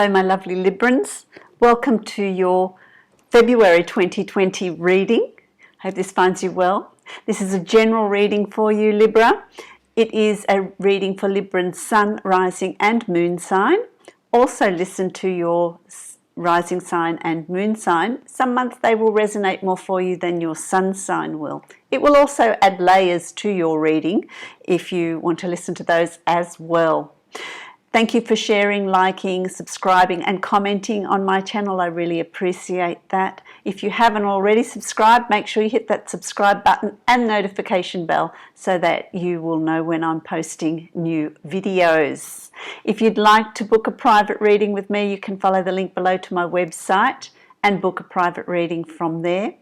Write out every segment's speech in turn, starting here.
Hello my lovely Librans, welcome to your February 2020 reading. Hope this finds you well. This is a general reading for you Libra. It is a reading for Libran Sun, Rising and Moon sign. Also listen to your rising sign and moon sign. Some months they will resonate more for you than your sun sign will. It will also add layers to your reading if you want to listen to those as well. Thank you for sharing, liking, subscribing and commenting on my channel. I really appreciate that. If you haven't already subscribed, make sure you hit that subscribe button and notification bell so that you will know when I'm posting new videos. If you'd like to book a private reading with me, you can follow the link below to my website and book a private reading from there.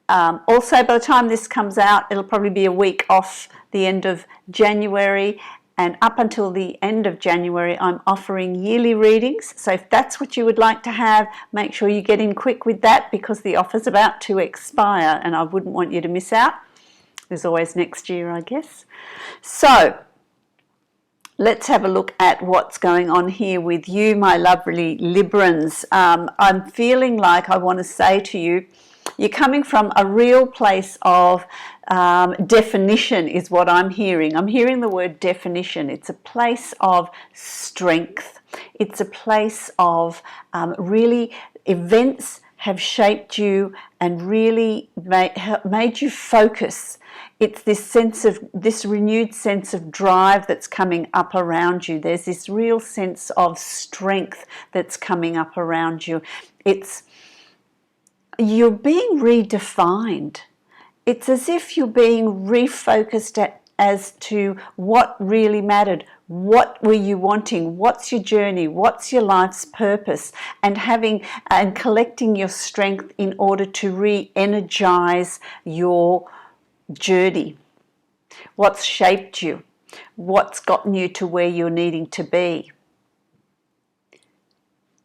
Also, by the time this comes out, it'll probably be a week off the end of January. And up until the end of January, I'm offering yearly readings. So if that's what you would like to have, make sure you get in quick with that because the offer's about to expire and I wouldn't want you to miss out. There's always next year, I guess. So let's have a look at what's going on here with you, my lovely Librans. I'm feeling like I want to say to you, you're coming from a real place of definition is what I'm hearing. I'm hearing the word definition. It's a place of strength. It's a place of really events have shaped you and really made you focus. It's this renewed sense of drive that's coming up around you. There's this real sense of strength that's coming up around you. You're being redefined. It's as if you're being refocused as to what really mattered. What were you wanting? What's your journey? What's your life's purpose? And collecting your strength in order to re-energize your journey. What's shaped you? What's gotten you to where you're needing to be?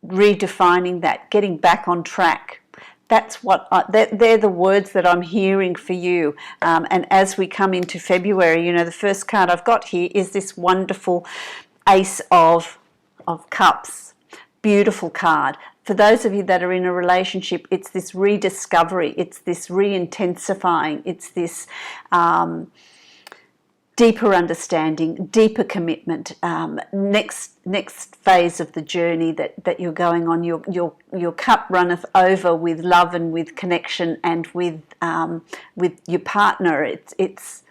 Redefining that, getting back on track. That's what they're the words that I'm hearing for you. And as we come into February, you know, the first card I've got here is this wonderful Ace of Cups. Beautiful card. For those of you that are in a relationship, it's this rediscovery. It's this re-intensifying. It's this deeper understanding, deeper commitment, next phase of the journey that you're going on. Your cup runneth over with love and with connection and with your partner. It's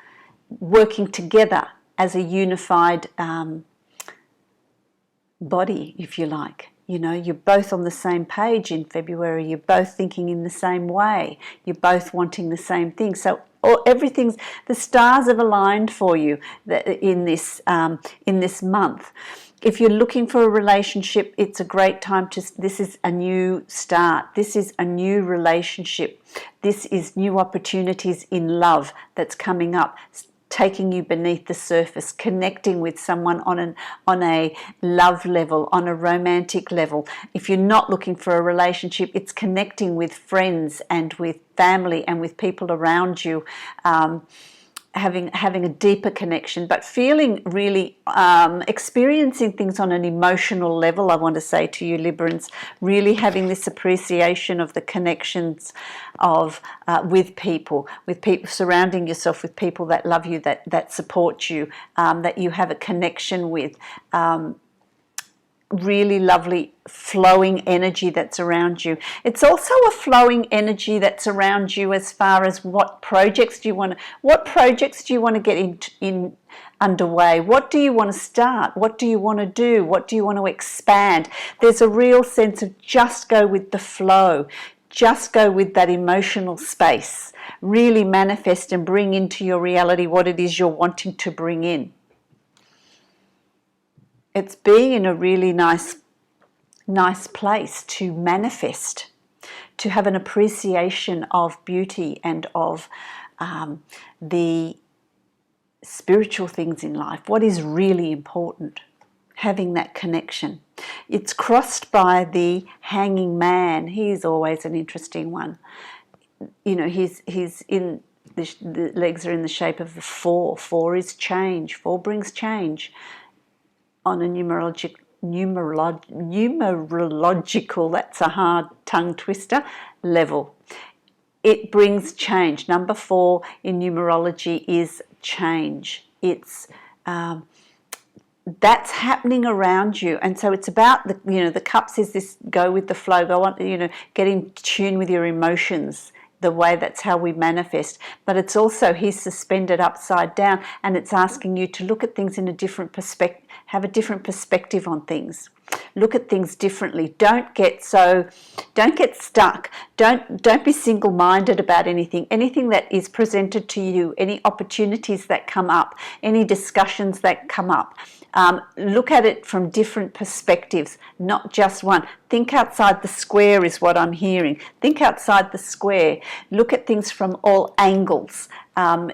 working together as a unified body, if you like. You know, you're both on the same page in February. You're both thinking in the same way. You're both wanting the same thing. So the stars have aligned for you in this month. If you're looking for a relationship, it's a great time this is a new start. This is a new relationship. This is new opportunities in love that's coming up, taking you beneath the surface, connecting with someone on a love level, on a romantic level. If you're not looking for a relationship, it's connecting with friends and with family and with people around you, having a deeper connection, but feeling really experiencing things on an emotional level. I want to say to you Librans, really having this appreciation of the connections of with people, surrounding yourself with people that love you, that support you, that you have a connection with. Really lovely flowing energy that's around you. It's also a flowing energy that's around you as far as what projects do you want to get in underway? What do you want to start? What do you want to do? What do you want to expand? There's a real sense of just go with the flow. Just go with that emotional space. Really manifest and bring into your reality what it is you're wanting to bring in. It's being in a really nice place to manifest, to have an appreciation of beauty and of the spiritual things in life. What is really important? Having that connection. It's crossed by the hanging man. He's always an interesting one. You know, he's in the legs are in the shape of the 4. 4 is change. 4 brings change. On a numerological, that's a hard tongue twister, level. It brings change. Number 4 in numerology is change. It's that's happening around you, and so it's about the cups is this go with the flow, go on, get in tune with your emotions, the way that's how we manifest. But it's also he's suspended upside down, and it's asking you to look at things in a different perspective, have a different perspective on things. Look at things differently. Don't get stuck. Don't be single-minded about anything. Anything that is presented to you, any opportunities that come up, any discussions that come up. Look at it from different perspectives, not just one. Think outside the square is what I'm hearing. Think outside the square. Look at things from all angles.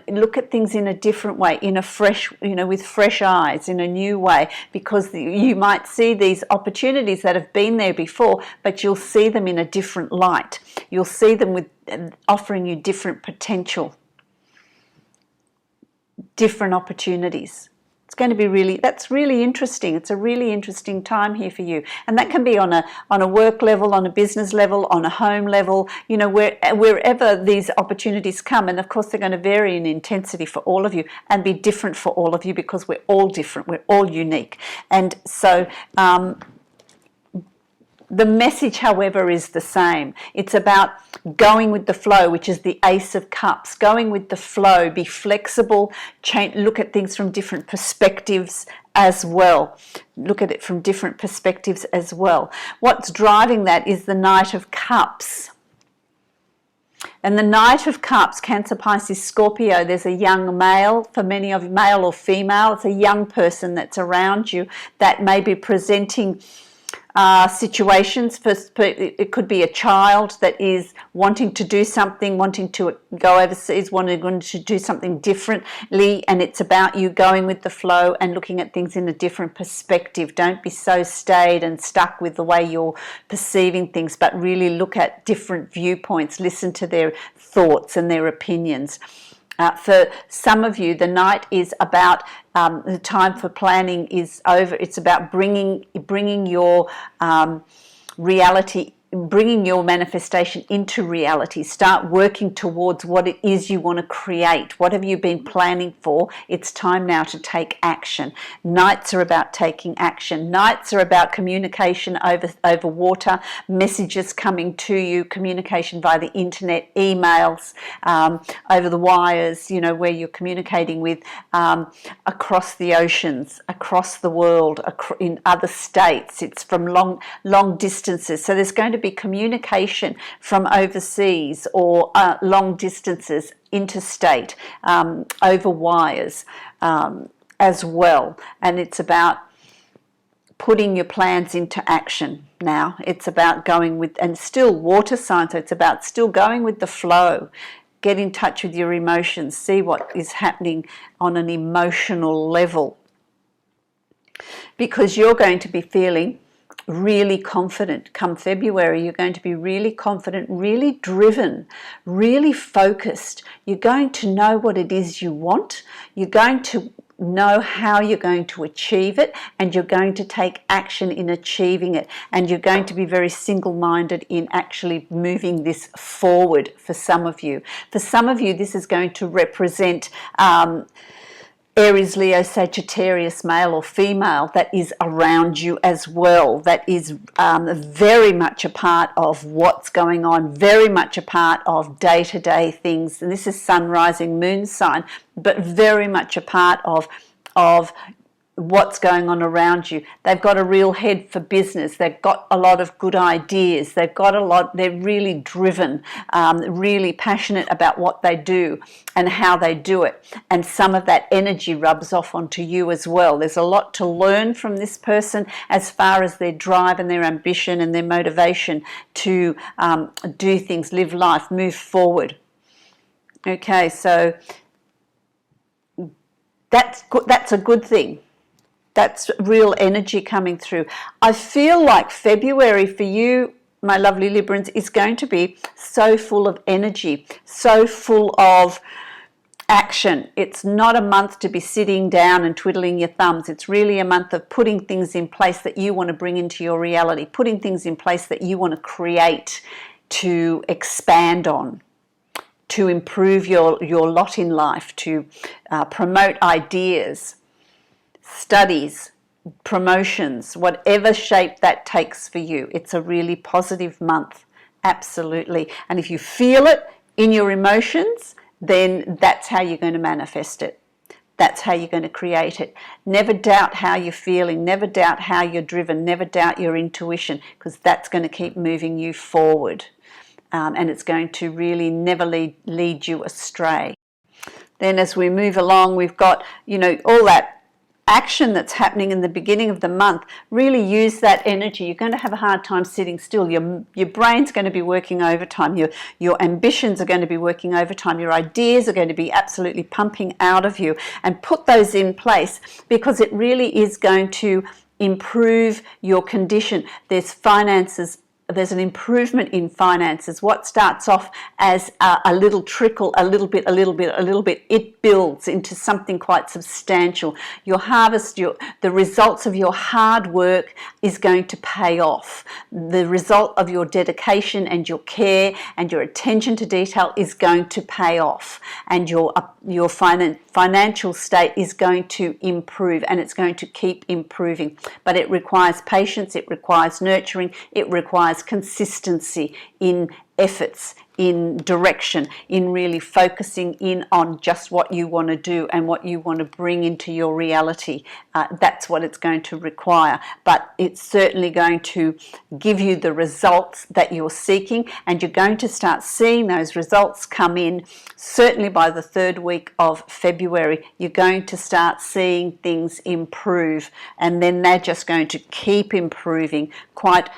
Look at things in a different way, in a fresh, with fresh eyes, in a new way, because you might see these opportunities that have been there before, but you'll see them in a different light. You'll see them with offering you different potential, different opportunities. It's going to be that's really interesting. It's a really interesting time here for you. And that can be on a work level, on a business level, on a home level, wherever these opportunities come. And of course, they're going to vary in intensity for all of you and be different for all of you, because we're all different. We're all unique. And so, the message, however, is the same. It's about going with the flow, which is the Ace of Cups. Going with the flow, be flexible, look at things from different perspectives as well. Look at it from different perspectives as well. What's driving that is the Knight of Cups. And the Knight of Cups, Cancer, Pisces, Scorpio, there's a young male, for many of you, male or female, it's a young person that's around you that may be presenting situations. It could be a child that is wanting to do something, wanting to go overseas, wanting to do something differently, and it's about you going with the flow and looking at things in a different perspective. Don't be so staid and stuck with the way you're perceiving things, but really look at different viewpoints, listen to their thoughts and their opinions. For some of you, the night is about the time for planning is over. It's about bringing your reality, bringing your manifestation into reality. Start working towards what it is you want to create. What have you been planning for? It's time now to take action. Nights are about taking action. Nights are about communication over water, messages coming to you, communication via the internet, emails, over the wires, where you're communicating with across the oceans, across the world, in other states. It's from long distances. So there's going to be communication from overseas or long distances, interstate, over wires as well. And it's about putting your plans into action now. It's about going with, and still water sign, so it's about still going with the flow. Get in touch with your emotions, see what is happening on an emotional level, because you're going to be feeling really confident. Come February, you're going to be really confident, really driven, really focused. You're going to know what it is you want. You're going to know how you're going to achieve it, and you're going to take action in achieving it, and you're going to be very single-minded in actually moving this forward. For some of you, this is going to represent Aries, Leo, Sagittarius, male or female, that is around you as well, that is very much a part of what's going on, very much a part of day-to-day things. And this is sun, rising, moon sign, but very much a part of what's going on around you. They've got a real head for business. They've got a lot of good ideas. They're really driven, really passionate about what they do and how they do it. And some of that energy rubs off onto you as well. There's a lot to learn from this person as far as their drive and their ambition and their motivation to do things, live life, move forward. Okay, so that's a good thing. That's real energy coming through. I feel like February for you, my lovely Librans, is going to be so full of energy, so full of action. It's not a month to be sitting down and twiddling your thumbs. It's really a month of putting things in place that you want to bring into your reality, putting things in place that you want to create, to expand on, to improve your lot in life, to promote ideas, studies, promotions, whatever shape that takes for you. It's a really positive month, absolutely. And if you feel it in your emotions, then that's how you're going to manifest it. That's how you're going to create it. Never doubt how you're feeling, never doubt how you're driven, never doubt your intuition, because that's going to keep moving you forward. And it's going to really never lead you astray. Then as we move along, we've got, all that action that's happening in the beginning of the month. Really use that energy. You're going to have a hard time sitting still. Your brain's going to be working overtime. Your ambitions are going to be working overtime. Your ideas are going to be absolutely pumping out of you. And put those in place, because it really is going to improve your condition. There's finances. There's an improvement in finances. What starts off as a little trickle, a little bit, it builds into something quite substantial. Your harvest, the results of your hard work is going to pay off. The result of your dedication and your care and your attention to detail is going to pay off. And your financial state is going to improve, and it's going to keep improving. But it requires patience, it requires nurturing, it requires consistency in efforts, in direction, in really focusing in on just what you want to do and what you want to bring into your reality. That's what it's going to require, but it's certainly going to give you the results that you're seeking, and you're going to start seeing those results come in certainly by the third week of February. You're going to start seeing things improve, and then they're just going to keep improving quite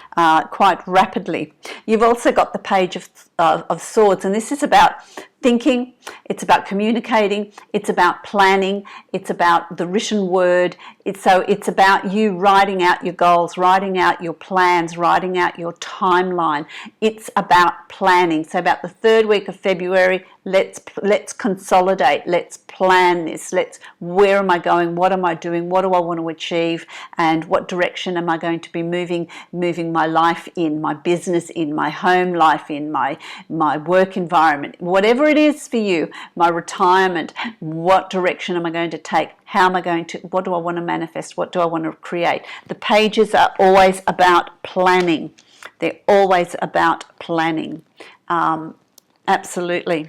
rapidly. You've also got the Page of Swords, and this is about thinking, it's about communicating, it's about planning, it's about the written word. It's about you writing out your goals, writing out your plans, writing out your timeline. It's about planning. So about the third week of February, let's consolidate, let's plan this, where am I going, what am I doing, what do I want to achieve, and what direction am I going to be moving my life in, my business in, my home life in, my work environment, whatever it is for you, my retirement, what direction am I going to take, what do I want to manifest, what do I want to create. The pages are always about planning. They're always about planning. Absolutely.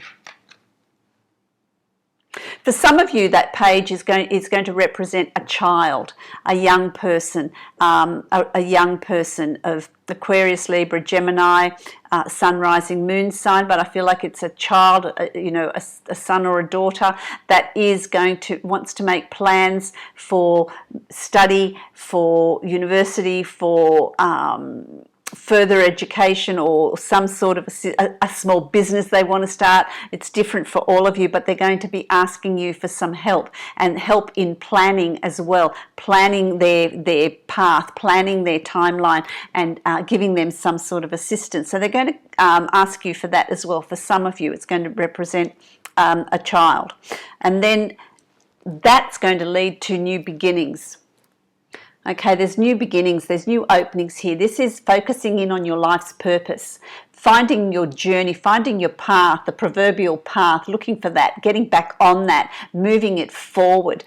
For some of you, that page is going to represent a child, a young person, a young person of Aquarius, Libra, Gemini, Sun, Rising, Moon sign. But I feel like it's a child, a son or a daughter that wants to make plans for study, for university, for further education, or some sort of a small business they want to start. It's different for all of you, but they're going to be asking you for some help, and help in planning as well, planning their path, planning their timeline, and giving them some sort of assistance. So they're going to ask you for that as well. For some of you, it's going to represent a child, and then that's going to lead to new beginnings. Okay, there's new beginnings, there's new openings here. This is focusing in on your life's purpose, finding your journey, finding your path, the proverbial path, looking for that, getting back on that, moving it forward,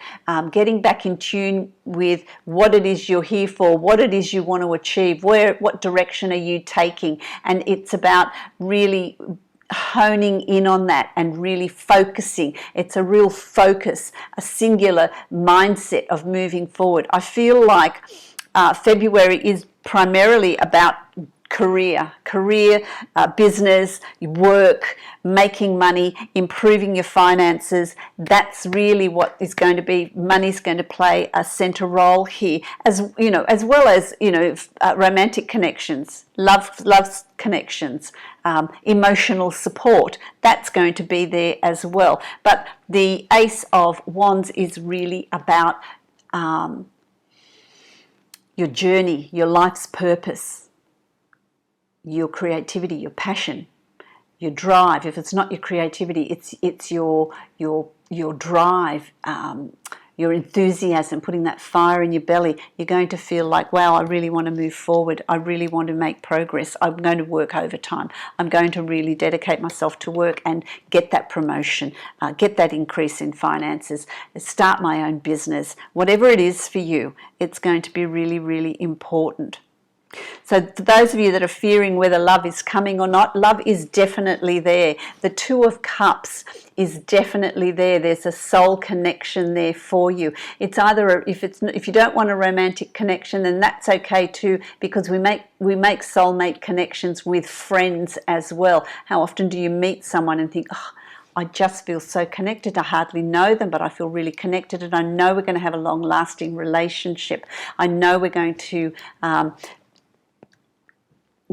getting back in tune with what it is you're here for, what it is you want to achieve, what direction are you taking. And it's about really honing in on that and really focusing. It's a real focus, a singular mindset of moving forward. I feel like February is primarily about career, business, work, making money, improving your finances. That's really what is going to be. Money's going to play a center role here, as well as romantic connections, love connections, emotional support. That's going to be there as well. But the Ace of Wands is really about your journey, your life's purpose, your creativity, your passion, drive. If it's not your creativity, it's your drive, your enthusiasm, putting that fire in your belly. You're going to feel like, wow, I really want to move forward. I really want to make progress. I'm going to work overtime. I'm going to really dedicate myself to work and get that promotion, get that increase in finances, start my own business. Whatever it is for you, it's going to be really, really important. So for those of you that are fearing whether love is coming or not, love is definitely there. The Two of Cups is definitely there. There's a soul connection there for you. It's either if you don't want a romantic connection, then that's okay too, because we make soulmate connections with friends as well. How often do you meet someone and think, oh, I just feel so connected. I hardly know them, but I feel really connected, and I know we're going to have a long-lasting relationship. I know we're going to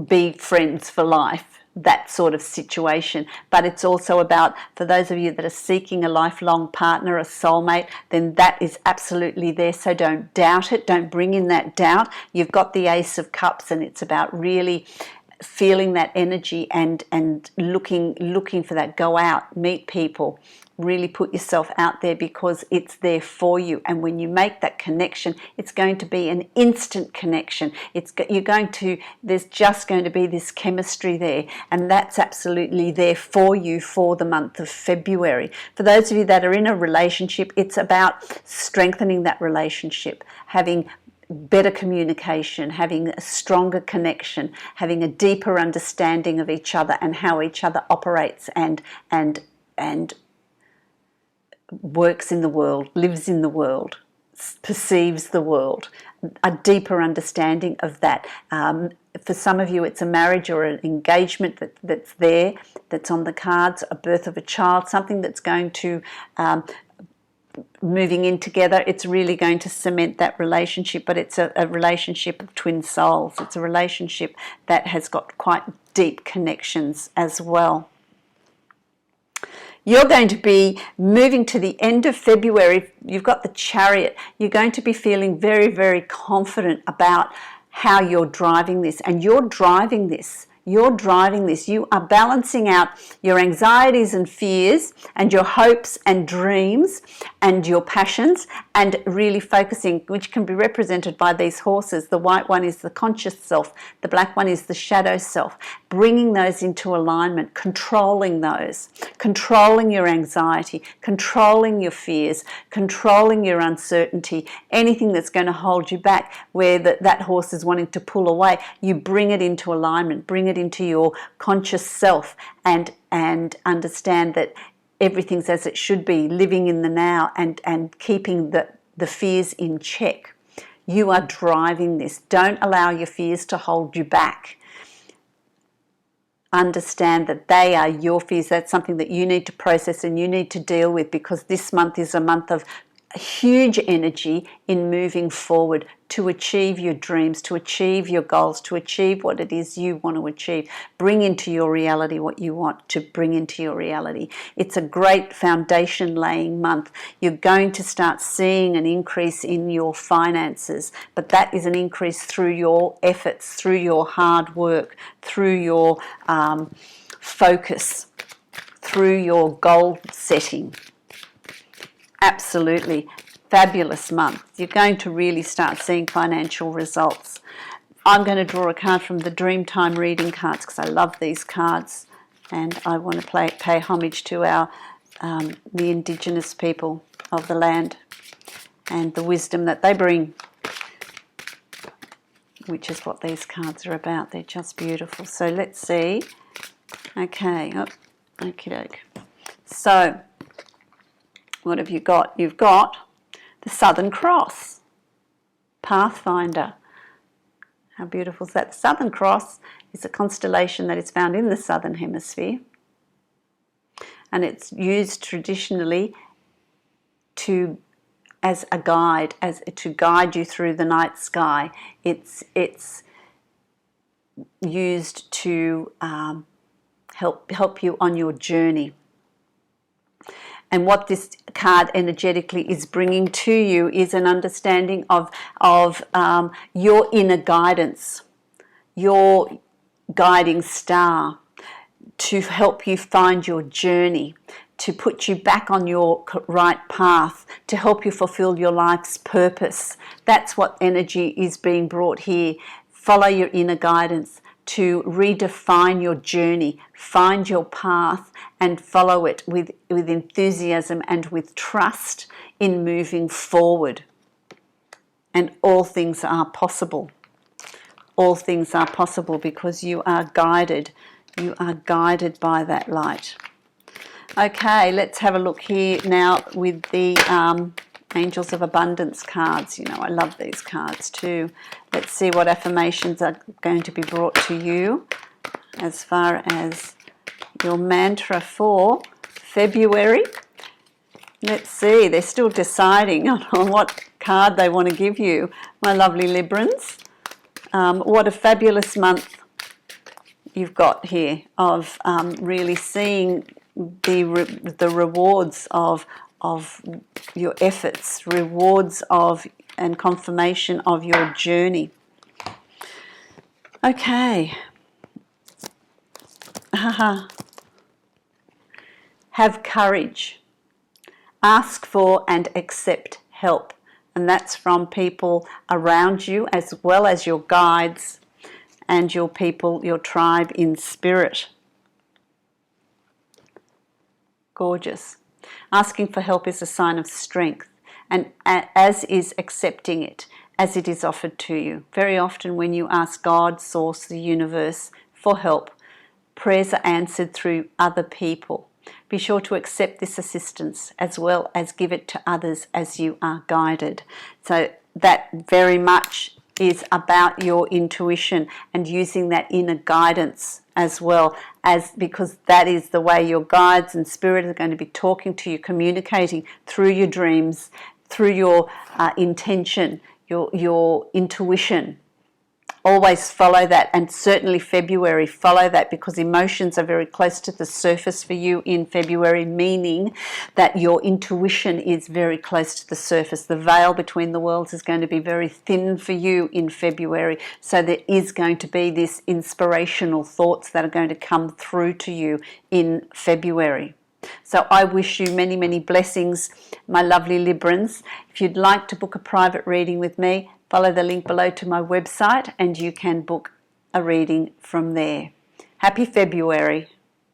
be friends for life, that sort of situation. But it's also about, for those of you that are seeking a lifelong partner, a soulmate, then that is absolutely there. So don't doubt it. Don't bring in that doubt. You've got the Ace of Cups, and it's about really feeling that energy and looking for that. Go out, meet people, really put yourself out there, because it's there for you. And when you make that connection, it's going to be an instant connection. There's just going to be this chemistry there, and that's absolutely there for you for the month of February. For those of you that are in a relationship, it's about strengthening that relationship, having better communication, having a stronger connection, having a deeper understanding of each other and how each other operates and works in the world, lives in the world, perceives the world. A deeper understanding of that. For some of you, it's a marriage or an engagement that's there, that's on the cards, a birth of a child, something that's going to moving in together. It's really going to cement that relationship, but it's a relationship of twin souls. It's a relationship that has got quite deep connections as well. You're going to be moving to the end of February. You've got the Chariot. You're going to be feeling very, very confident about how you're driving this, and you're driving this. You're driving this. You are balancing out your anxieties and fears and your hopes and dreams and your passions, and really focusing, which can be represented by these horses. The white one is the conscious self. The black one is the shadow self. Bringing those into alignment, controlling those, controlling your anxiety, controlling your fears, controlling your uncertainty, anything that's going to hold you back, where that horse is wanting to pull away. You bring it into alignment, bring it into your conscious self, and understand that everything's as it should be, living in the now and keeping the fears in check. You are driving this. Don't allow your fears to hold you back. Understand that they are your fears. That's something that you need to process and you need to deal with, because this month is a month of huge energy in moving forward to achieve your dreams, to achieve your goals, to achieve what it is you want to achieve. Bring into your reality what you want to bring into your reality. It's a great foundation laying month. You're going to start seeing an increase in your finances, but that is an increase through your efforts, through your hard work, through your focus, through your goal setting. Absolutely fabulous month. You're going to really start seeing financial results. I'm going to draw a card from the Dreamtime reading cards, because I love these cards, and I want to pay homage to the Indigenous people of the land and the wisdom that they bring, which is what these cards are about. They're just beautiful. So let's see. Okay. Oh, okie doke. So what have you got? You've got the Southern Cross, Pathfinder. How beautiful is that? The Southern Cross is a constellation that is found in the Southern Hemisphere, and it's used traditionally as a guide, to guide you through the night sky. It's used to help you on your journey. And what this card energetically is bringing to you is an understanding of your inner guidance, your guiding star. to help you find your journey, to put you back on your right path, to help you fulfill your life's purpose. That's what energy is being brought here. Follow your inner guidance to redefine your journey, find your path and follow it with enthusiasm and with trust in moving forward. And all things are possible. All things are possible because you are guided. You are guided by that light. Okay, let's have a look here now with the Angels of Abundance cards. You know, I love these cards too. Let's see what affirmations are going to be brought to you as far as your mantra for February. Let's see, they're still deciding on what card they want to give you, my lovely Librans. What a fabulous month you've got here of really seeing the rewards of your efforts, rewards of and confirmation of your journey. Okay. Have courage. Ask for and accept help. And that's from people around you as well as your guides and your people, your tribe in spirit. Gorgeous. Asking for help is a sign of strength, and as is accepting it as it is offered to you. Very often when you ask God, Source, the universe for help, prayers are answered through other people. Be sure to accept this assistance as well as give it to others as you are guided. So that very much is about your intuition and using that inner guidance as well, as because that is the way your guides and spirit are going to be talking to you, communicating through your dreams, through your intention, your intuition. Always follow that, and certainly February, follow that, because emotions are very close to the surface for you in February, meaning that your intuition is very close to the surface. The veil between the worlds is going to be very thin for you in February, so there is going to be this inspirational thoughts that are going to come through to you in February. So I wish you many, many blessings, my lovely Librans. If you'd like to book a private reading with me, follow the link below to my website and you can book a reading from there. Happy February.